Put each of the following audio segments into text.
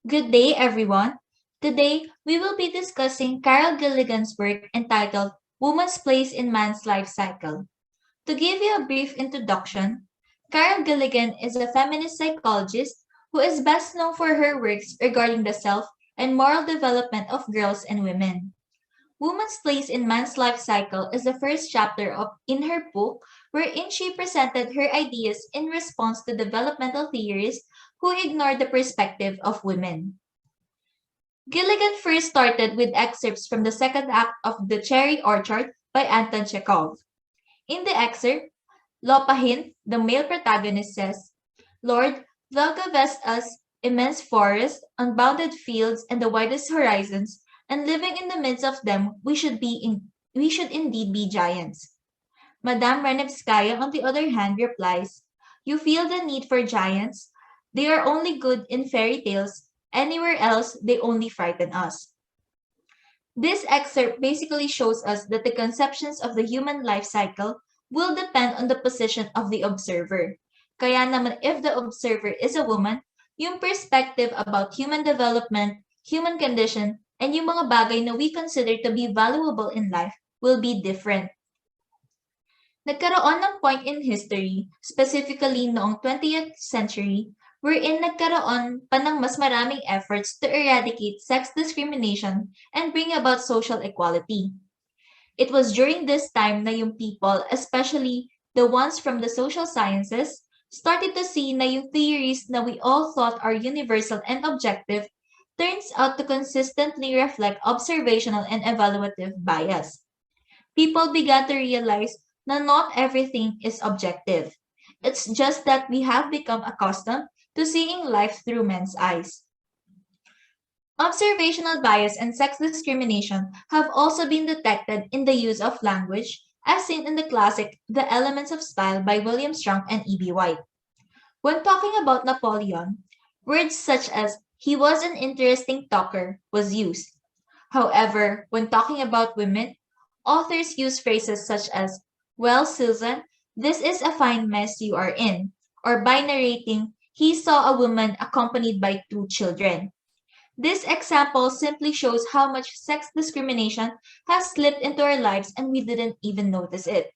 Good day, everyone. Today, we will be discussing Carol Gilligan's work entitled Woman's Place in Man's Life Cycle. To give you a brief introduction, Carol Gilligan is a feminist psychologist who is best known for her works regarding the self and moral development of girls and women. Woman's Place in Man's Life Cycle is the first chapter in her book wherein she presented her ideas in response to developmental theories who ignored the perspective of women. Gilligan first started with excerpts from the second act of The Cherry Orchard by Anton Chekhov. In the excerpt, Lopahin, the male protagonist, says, Lord, thou gavest us immense forests, unbounded fields, and the widest horizons, and living in the midst of them we should indeed be giants. Madame Renevskaya, on the other hand, replies, You feel the need for giants. They are only good in fairy tales. Anywhere else, they only frighten us. This excerpt basically shows us that the conceptions of the human life cycle will depend on the position of the observer. Kaya naman if the observer is a woman, yung perspective about human development, human condition, and yung mga bagay na we consider to be valuable in life will be different. Nagkaroon ng point in history, specifically noong 20th century, wherein nagkaroon pa ng mas maraming efforts to eradicate sex discrimination and bring about social equality. It was during this time na yung people, especially the ones from the social sciences, started to see na yung theories na we all thought are universal and objective turns out to consistently reflect observational and evaluative bias. People began to realize na not everything is objective. It's just that we have become accustomed to seeing life through men's eyes. Observational bias and sex discrimination have also been detected in the use of language, as seen in the classic The Elements of Style by William Strunk and E.B. White. When talking about Napoleon, words such as he was an interesting talker was used. However, when talking about women, authors use phrases such as, Well, Susan, this is a fine mess you are in, or by narrating, he saw a woman accompanied by two children. This example simply shows how much sex discrimination has slipped into our lives and we didn't even notice it.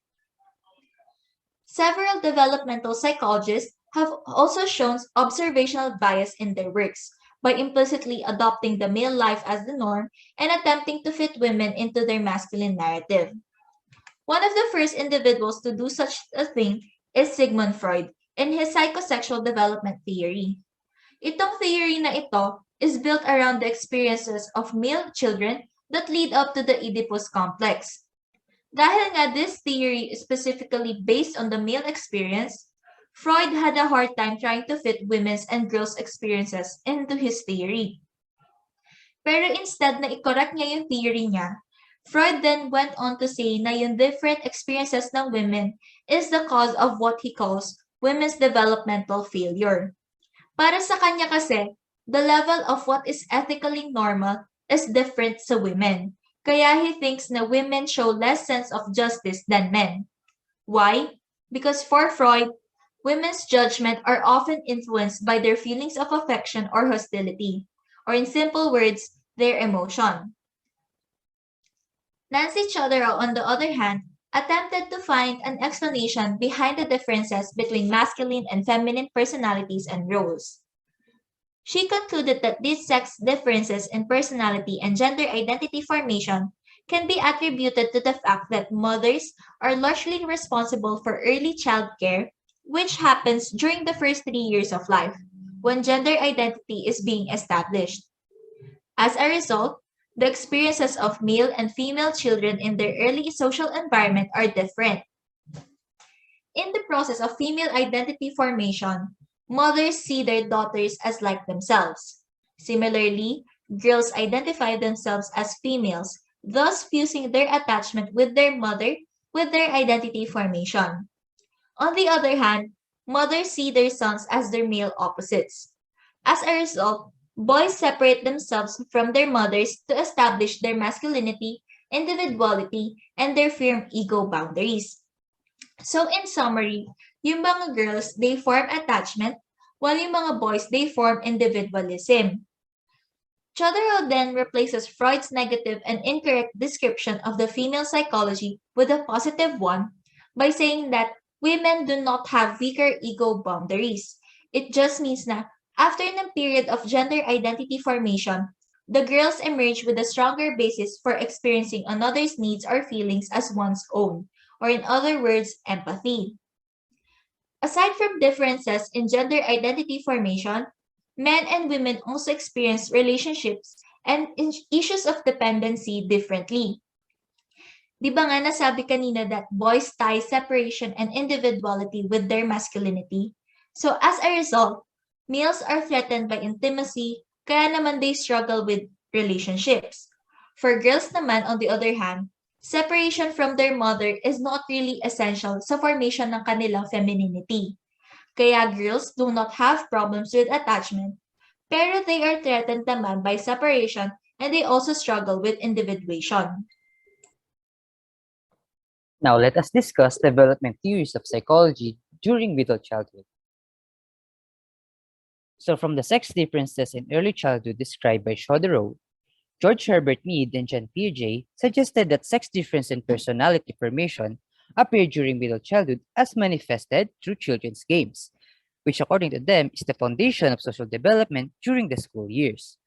Several developmental psychologists have also shown observational bias in their works by implicitly adopting the male life as the norm and attempting to fit women into their masculine narrative. One of the first individuals to do such a thing is Sigmund Freud in his psychosexual development theory. Itong theory na ito is built around the experiences of male children that lead up to the Oedipus complex. Dahil nga this theory is specifically based on the male experience, Freud had a hard time trying to fit women's and girls' experiences into his theory. Pero instead na i-correct niya yung theory niya, Freud then went on to say na yung different experiences ng women is the cause of what he calls women's developmental failure. Para sa kanya kasi, the level of what is ethically normal is different sa women. Kaya he thinks na women show less sense of justice than men. Why? Because for Freud, women's judgment are often influenced by their feelings of affection or hostility, or in simple words, their emotion. Nancy Chodorow, on the other hand, attempted to find an explanation behind the differences between masculine and feminine personalities and roles. She concluded that these sex differences in personality and gender identity formation can be attributed to the fact that mothers are largely responsible for early child care, which happens during the first 3 years of life, when gender identity is being established. As a result, the experiences of male and female children in their early social environment are different. In the process of female identity formation, mothers see their daughters as like themselves. Similarly, girls identify themselves as females, thus fusing their attachment with their mother with their identity formation. On the other hand, mothers see their sons as their male opposites. As a result, boys separate themselves from their mothers to establish their masculinity, individuality, and their firm ego boundaries. So in summary, yung mga girls, they form attachment, while yung mga boys, they form individualism. Chodorow then replaces Freud's negative and incorrect description of the female psychology with a positive one by saying that women do not have weaker ego boundaries. It just means that after a period of gender identity formation, the girls emerge with a stronger basis for experiencing another's needs or feelings as one's own, or in other words, empathy. Aside from differences in gender identity formation, men and women also experience relationships and issues of dependency differently. Di ba nga nasabi kanina that boys tie separation and individuality with their masculinity? So as a result, males are threatened by intimacy, kaya naman they struggle with relationships. For girls naman, on the other hand, separation from their mother is not really essential sa formation ng kanilang femininity. Kaya girls do not have problems with attachment, pero they are threatened naman by separation and they also struggle with individuation. Now let us discuss development theories of psychology during middle childhood. So from the sex differences in early childhood described by Chodorow, George Herbert Mead and John Piaget suggested that sex difference in personality formation appear during middle childhood as manifested through children's games, which according to them is the foundation of social development during the school years.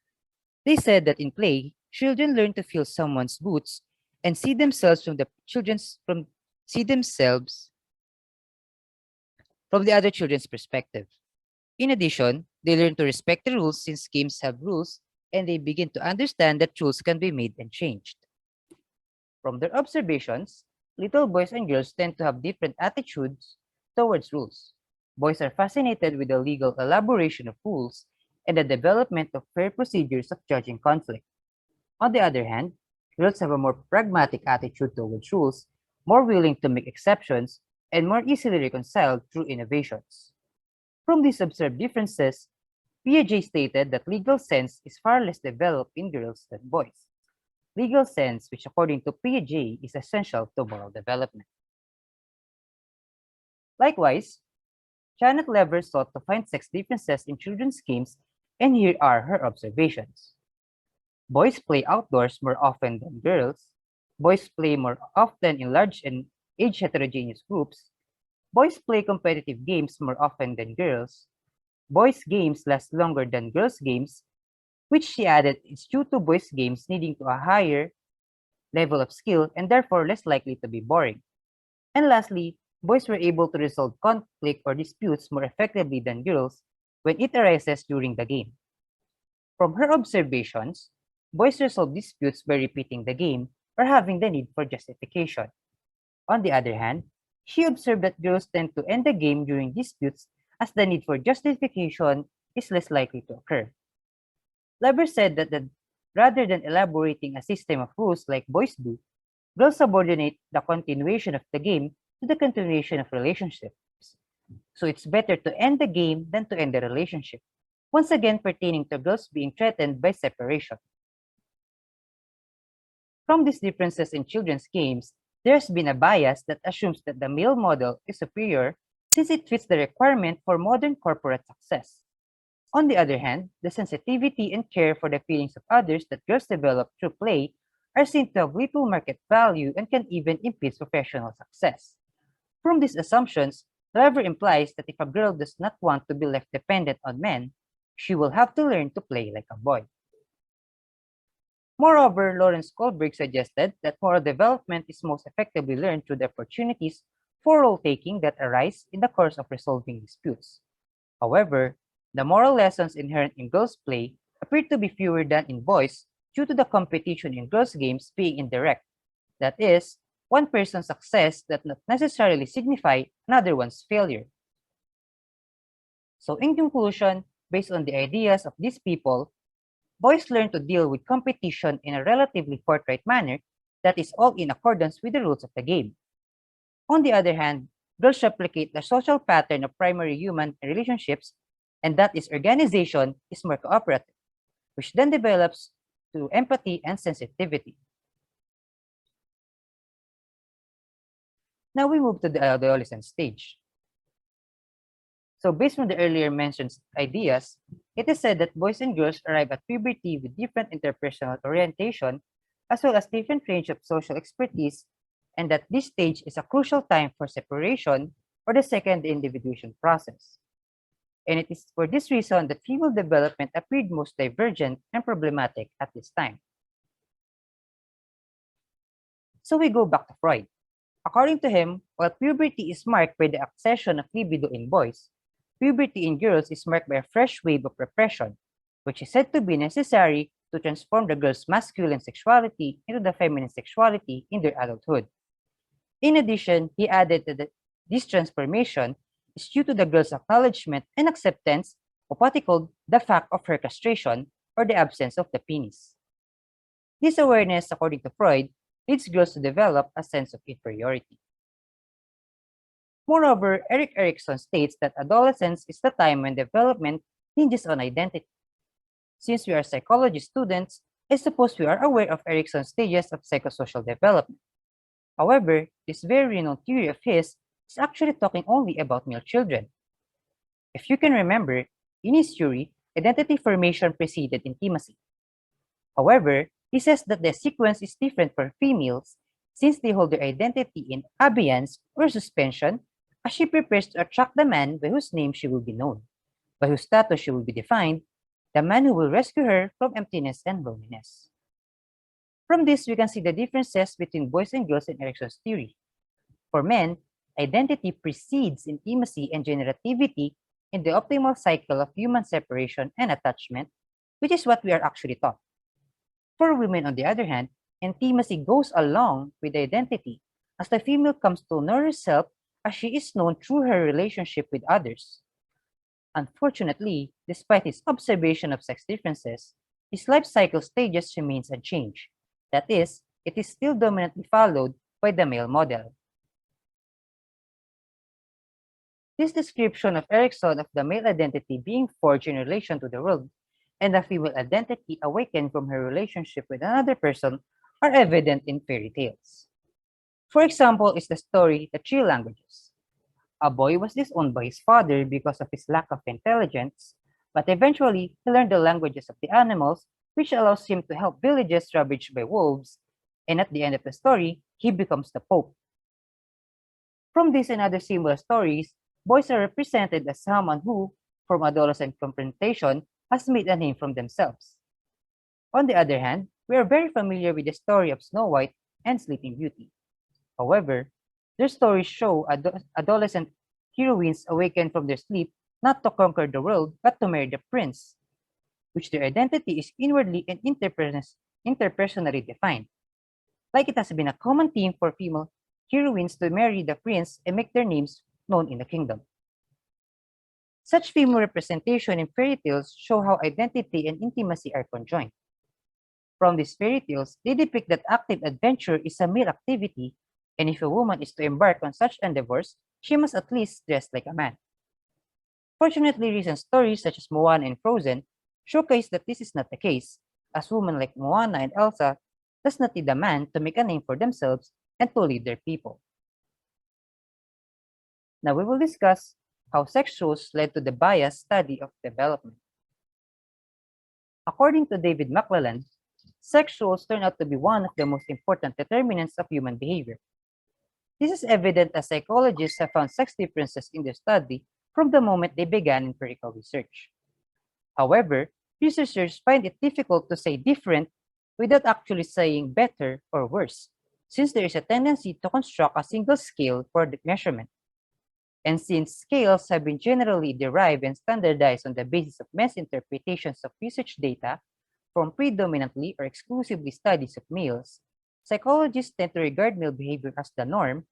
They said that in play, children learn to feel someone's boots and see themselves from the other children's perspective. In addition, they learn to respect the rules since games have rules and they begin to understand that rules can be made and changed. From their observations, little boys and girls tend to have different attitudes towards rules. Boys are fascinated with the legal elaboration of rules and the development of fair procedures of judging conflict. On the other hand, girls have a more pragmatic attitude towards rules, more willing to make exceptions, and more easily reconciled through innovations. From these observed differences, Piaget stated that legal sense is far less developed in girls than boys. Legal sense, which according to Piaget is essential to moral development. Likewise, Janet Lever sought to find sex differences in children's games, and here are her observations. Boys play outdoors more often than girls. Boys play more often in large and age heterogeneous groups. Boys play competitive games more often than girls. Boys' games last longer than girls' games, which she added is due to boys' games needing to a higher level of skill and therefore less likely to be boring. And lastly, boys were able to resolve conflict or disputes more effectively than girls when it arises during the game. From her observations, boys resolve disputes by repeating the game or having the need for justification. On the other hand, she observed that girls tend to end the game during disputes as the need for justification is less likely to occur. Lever said that rather than elaborating a system of rules like boys do, girls subordinate the continuation of the game to the continuation of relationships. So it's better to end the game than to end the relationship, once again pertaining to girls being threatened by separation. From these differences in children's games, there's been a bias that assumes that the male model is superior since it fits the requirement for modern corporate success. On the other hand, the sensitivity and care for the feelings of others that girls develop through play are seen to have little market value and can even impede professional success. From these assumptions, Lever implies that if a girl does not want to be left dependent on men, she will have to learn to play like a boy. Moreover, Lawrence Kohlberg suggested that moral development is most effectively learned through the opportunities for role-taking that arise in the course of resolving disputes. However, the moral lessons inherent in girls' play appear to be fewer than in boys due to the competition in girls' games being indirect. That is, one person's success does not necessarily signify another one's failure. So in conclusion, based on the ideas of these people, boys learn to deal with competition in a relatively forthright manner that is all in accordance with the rules of the game. On the other hand, girls replicate the social pattern of primary human relationships, and that is organization is more cooperative, which then develops to empathy and sensitivity. Now we move to the adolescent stage. So based on the earlier mentioned ideas, It is said that boys and girls arrive at puberty with different interpersonal orientation, as well as different range of social expertise, and that this stage is a crucial time for separation or the second individuation process. And it is for this reason that female development appeared most divergent and problematic at this time. So we go back to Freud. According to him, while puberty is marked by the accession of libido in boys, puberty in girls is marked by a fresh wave of repression, which is said to be necessary to transform the girl's masculine sexuality into the feminine sexuality in their adulthood. In addition, he added that this transformation is due to the girl's acknowledgement and acceptance of what he called the fact of her castration or the absence of the penis. This awareness, according to Freud, leads girls to develop a sense of inferiority. Moreover, Erik Erikson states that adolescence is the time when development hinges on identity. Since we are psychology students, I suppose we are aware of Erikson's stages of psychosocial development. However, this very renowned theory of his is actually talking only about male children. If you can remember, in his theory, identity formation preceded intimacy. However, he says that the sequence is different for females since they hold their identity in abeyance or suspension as she prepares to attract the man by whose name she will be known, by whose status she will be defined, the man who will rescue her from emptiness and loneliness. From this, we can see the differences between boys and girls in Erikson's theory. For men, identity precedes intimacy and generativity in the optimal cycle of human separation and attachment, which is what we are actually taught. For women, on the other hand, intimacy goes along with identity as the female comes to know herself as she is known through her relationship with others. Unfortunately, despite his observation of sex differences, his life cycle stages remains unchanged. That is, it is still dominantly followed by the male model. This description of Erikson of the male identity being forged in relation to the world and the female identity awakened from her relationship with another person are evident in fairy tales. For example, is the story The Three Languages. A boy was disowned by his father because of his lack of intelligence, but eventually he learned the languages of the animals, which allows him to help villages ravaged by wolves, and at the end of the story, he becomes the Pope. From this and other similar stories, boys are represented as someone who, from adolescent confrontation, has made a name for themselves. On the other hand, we are very familiar with the story of Snow White and Sleeping Beauty. However, their stories show adolescent heroines awaken from their sleep not to conquer the world but to marry the prince, which their identity is inwardly and interpersonally defined. Like it has been a common theme for female heroines to marry the prince and make their names known in the kingdom. Such female representation in fairy tales show how identity and intimacy are conjoined. From these fairy tales, they depict that active adventure is a male activity, and if a woman is to embark on such endeavors, she must at least dress like a man. Fortunately, recent stories such as Moana and Frozen showcase that this is not the case, as women like Moana and Elsa does not need a man to make a name for themselves and to lead their people. Now we will discuss how sex shows led to the biased study of development. According to David McClelland, sex shows turn out to be one of the most important determinants of human behavior. This is evident as psychologists have found sex differences in their study from the moment they began empirical research. However, researchers find it difficult to say different without actually saying better or worse, since there is a tendency to construct a single scale for the measurement. And since scales have been generally derived and standardized on the basis of men's interpretations of research data from predominantly or exclusively studies of males, psychologists tend to regard male behavior as the norm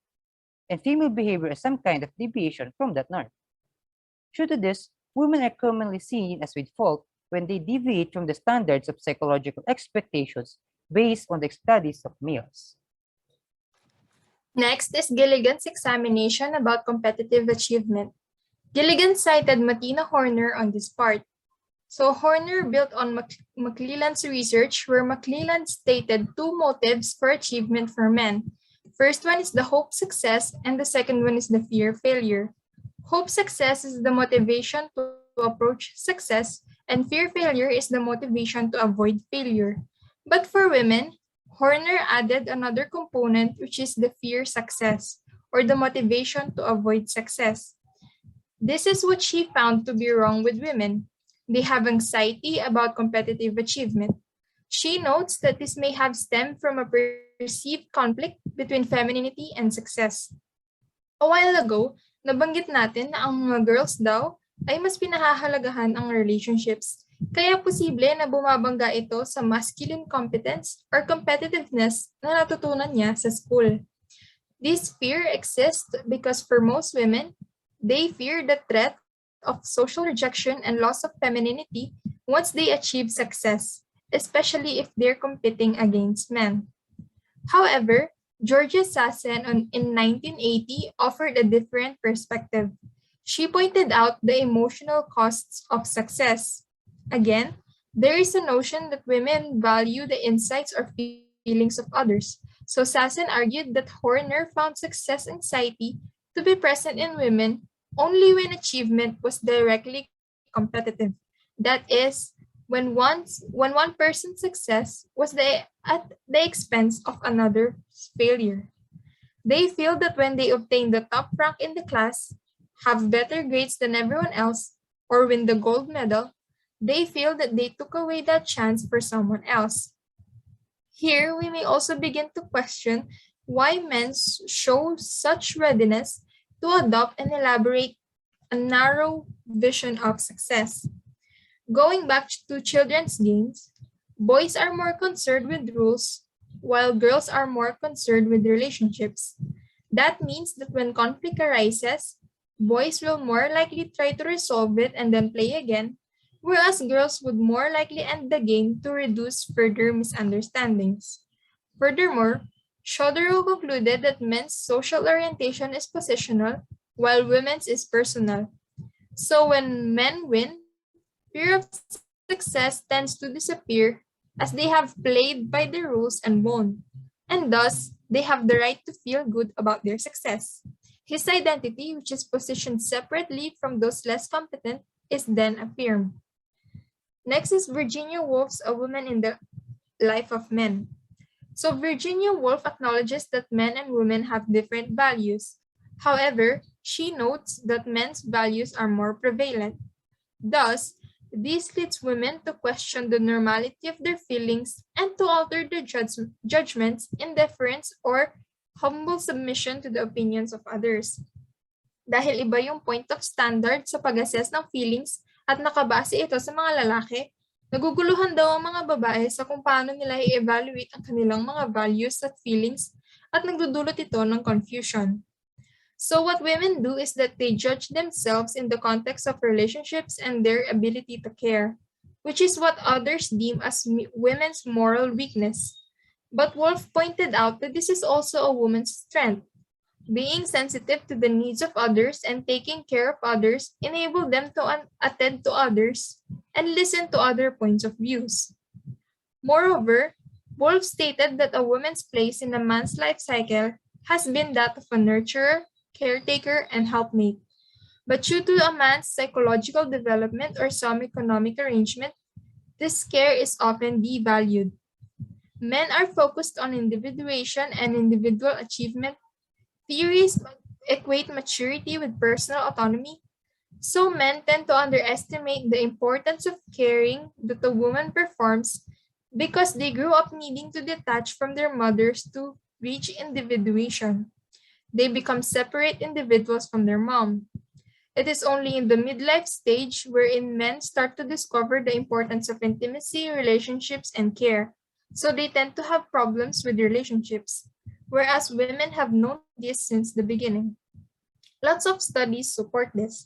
and female behavior as some kind of deviation from that norm. Due to this, women are commonly seen as with fault when they deviate from the standards of psychological expectations based on the studies of males. Next is Gilligan's examination about competitive achievement. Gilligan cited Martina Horner on this part. So Horner built on McClelland's research, where McClelland stated two motives for achievement for men. First one is the hope success, and the second one is the fear failure. Hope success is the motivation to approach success, and fear failure is the motivation to avoid failure. But for women, Horner added another component, which is the fear success, or the motivation to avoid success. This is what she found to be wrong with women. They have anxiety about competitive achievement. She notes that this may have stemmed from a perceived conflict between femininity and success. A while ago, nabanggit natin na ang mga girls daw ay mas pinahahalagahan ang relationships, kaya posible na bumabangga ito sa masculine competence or competitiveness na natutunan niya sa school. This fear exists because for most women, they fear the threat of social rejection and loss of femininity once they achieve success, especially if they're competing against men. However, Georgia Sassen in 1980 offered a different perspective. She pointed out the emotional costs of success. Again, there is a notion that women value the insights or feelings of others. So Sassen argued that Horner found success anxiety to be present in women only when achievement was directly competitive. That is, when one person's success was at the expense of another's failure. They feel that when they obtain the top rank in the class, have better grades than everyone else, or win the gold medal, they feel that they took away that chance for someone else. Here, we may also begin to question why men show such readiness to adopt and elaborate a narrow vision of success. Going back to children's games, boys are more concerned with rules, while girls are more concerned with relationships. That means that when conflict arises, boys will more likely try to resolve it and then play again, whereas girls would more likely end the game to reduce further misunderstandings. Furthermore, Chodorow concluded that men's social orientation is positional, while women's is personal. So when men win, fear of success tends to disappear as they have played by the rules and won, and thus they have the right to feel good about their success. His identity, which is positioned separately from those less competent, is then affirmed. Next is Virginia Woolf's A Woman in the Life of Men. So Virginia Woolf acknowledges that men and women have different values. However, she notes that men's values are more prevalent. Thus, this leads women to question the normality of their feelings and to alter their judgments in deference or humble submission to the opinions of others. Dahil iba yung point of standard sa pag-assess ng feelings at nakabase ito sa mga lalaki, naguguluhan daw ang mga babae sa kung paano nila i-evaluate ang kanilang mga values at feelings at nagdudulot ito ng confusion. So what women do is that they judge themselves in the context of relationships and their ability to care, which is what others deem as women's moral weakness. But Woolf pointed out that this is also a woman's strength. Being sensitive to the needs of others and taking care of others enable them to attend to others and listen to other points of views. Moreover, Woolf stated that a woman's place in a man's life cycle has been that of a nurturer, caretaker, and helpmate. But due to a man's psychological development or some economic arrangement, this care is often devalued. Men are focused on individuation and individual achievement. Theories equate maturity with personal autonomy, so men tend to underestimate the importance of caring that a woman performs because they grew up needing to detach from their mothers to reach individuation. They become separate individuals from their mom. It is only in the midlife stage wherein men start to discover the importance of intimacy, relationships, and care. So they tend to have problems with relationships, whereas women have known this since the beginning. Lots of studies support this.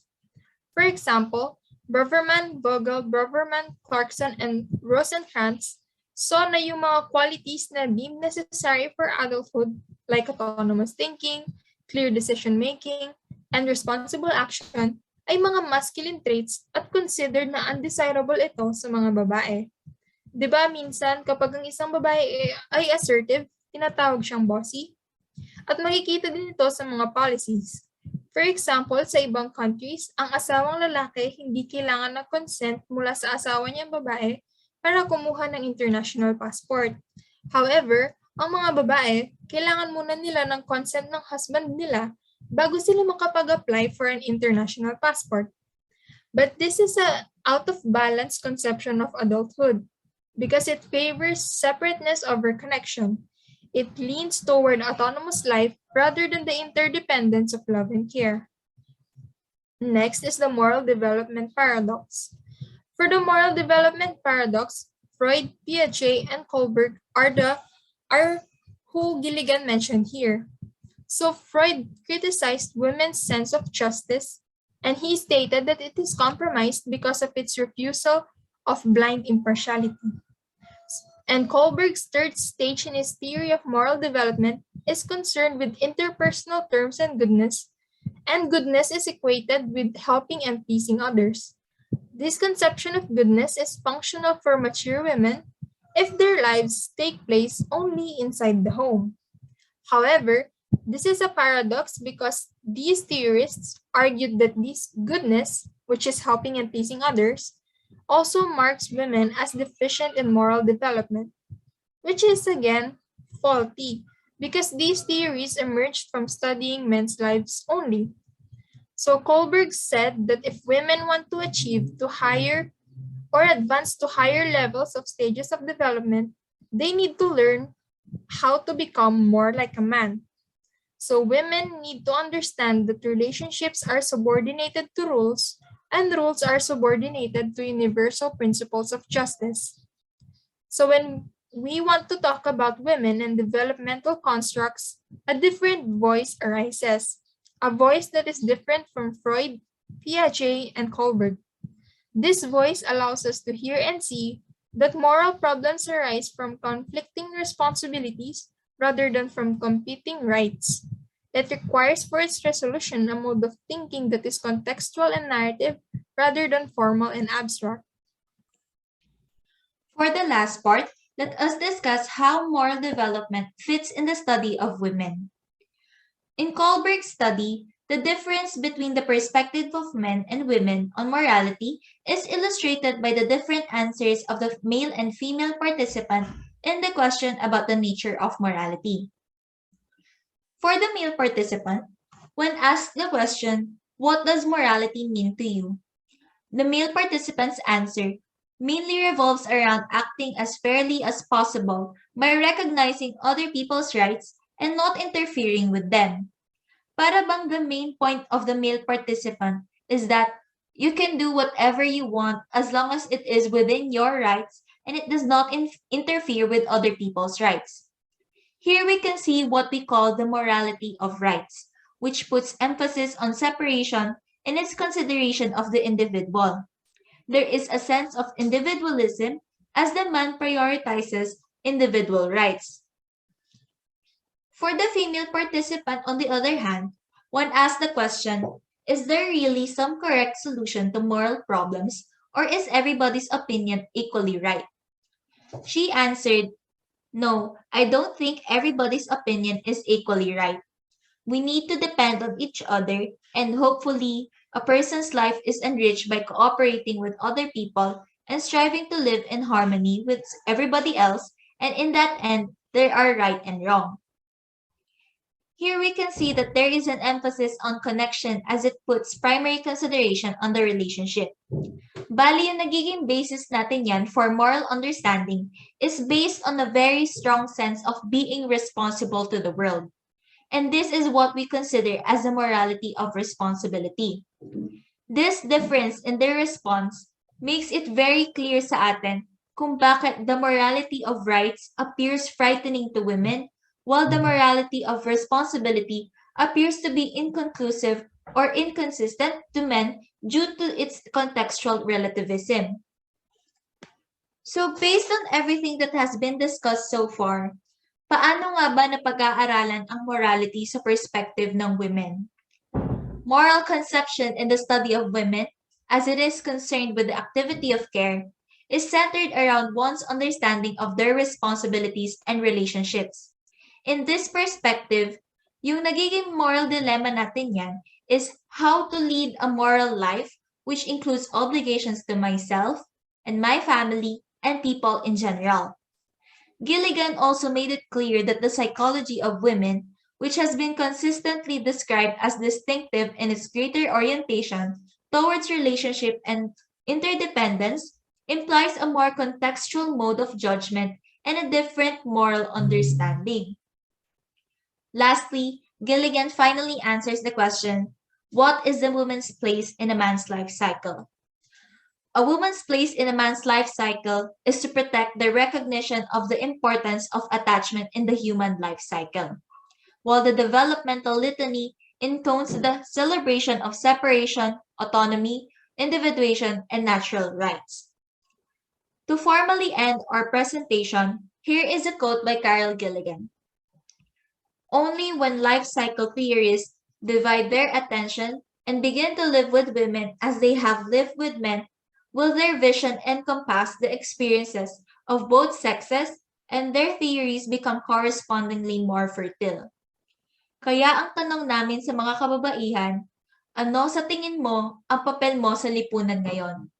For example, Braverman, Vogel, Braverman, Clarkson, and Rosenkrantz saw na yung mga qualities na deemed necessary for adulthood, like autonomous thinking, clear decision-making, and responsible action, ay mga masculine traits at considered na undesirable ito sa mga babae. Diba minsan kapag ang isang babae ay assertive, tinatawag siyang bossy? At makikita din ito sa mga policies. For example, sa ibang countries, ang asawang lalaki hindi kailangan ng consent mula sa asawa niyang babae para kumuha ng international passport. However, ang mga babae, kailangan muna nila ng consent ng husband nila bago sila makapag-apply for an international passport. But this is a out of balance conception of adulthood because it favors separateness over connection. It leans toward autonomous life rather than the interdependence of love and care. Next is the moral development paradox. For the moral development paradox, Freud, Piaget, and Kohlberg are who Gilligan mentioned here. So Freud criticized women's sense of justice, and he stated that it is compromised because of its refusal of blind impartiality. And Kohlberg's third stage in his theory of moral development is concerned with interpersonal terms and goodness is equated with helping and pleasing others. This conception of goodness is functional for mature women if their lives take place only inside the home. However, this is a paradox because these theorists argued that this goodness, which is helping and pleasing others, also marks women as deficient in moral development, which is again faulty because these theories emerged from studying men's lives only. So Kohlberg said that if women want to achieve to higher or advance to higher levels of stages of development, they need to learn how to become more like a man. So women need to understand that relationships are subordinated to rules and rules are subordinated to universal principles of justice. So when we want to talk about women and developmental constructs, a different voice arises, a voice that is different from Freud, Piaget, and Kohlberg. This voice allows us to hear and see that moral problems arise from conflicting responsibilities rather than from competing rights. It requires for its resolution a mode of thinking that is contextual and narrative rather than formal and abstract. For the last part, let us discuss how moral development fits in the study of women. In Kohlberg's study, the difference between the perspective of men and women on morality is illustrated by the different answers of the male and female participant in the question about the nature of morality. For the male participant, when asked the question, "What does morality mean to you?" the male participant's answer mainly revolves around acting as fairly as possible by recognizing other people's rights and not interfering with them. Para bang the main point of the male participant is that you can do whatever you want as long as it is within your rights and it does not interfere with other people's rights. Here we can see what we call the morality of rights, which puts emphasis on separation in its consideration of the individual. There is a sense of individualism as the man prioritizes individual rights. For the female participant, on the other hand, when asked the question, "Is there really some correct solution to moral problems, or is everybody's opinion equally right?" she answered, "No, I don't think everybody's opinion is equally right. We need to depend on each other, and hopefully, a person's life is enriched by cooperating with other people and striving to live in harmony with everybody else, and in that end, there are right and wrong." Here we can see that there is an emphasis on connection as it puts primary consideration on the relationship. Bali, yung nagiging basis natin yan for moral understanding is based on a very strong sense of being responsible to the world. And this is what we consider as the morality of responsibility. This difference in their response makes it very clear sa atin kung bakit the morality of rights appears frightening to women, while the morality of responsibility appears to be inconclusive or inconsistent to men due to its contextual relativism. So based on everything that has been discussed so far, paano nga ba napag-aaralan ang morality sa perspective ng women? Moral conception in the study of women, as it is concerned with the activity of care, is centered around one's understanding of their responsibilities and relationships. In this perspective, yung nagiging moral dilemma natin yan is how to lead a moral life, which includes obligations to myself and my family and people in general. Gilligan also made it clear that the psychology of women, which has been consistently described as distinctive in its greater orientation towards relationship and interdependence, implies a more contextual mode of judgment and a different moral understanding. Lastly, Gilligan finally answers the question, what is the woman's place in a man's life cycle? A woman's place in a man's life cycle is to protect the recognition of the importance of attachment in the human life cycle, while the developmental litany intones the celebration of separation, autonomy, individuation, and natural rights. To formally end our presentation, here is a quote by Carol Gilligan. Only when life cycle theorists divide their attention and begin to live with women as they have lived with men will their vision encompass the experiences of both sexes and their theories become correspondingly more fertile. Kaya ang tanong namin sa mga kababaihan, ano sa tingin mo ang papel mo sa lipunan ngayon?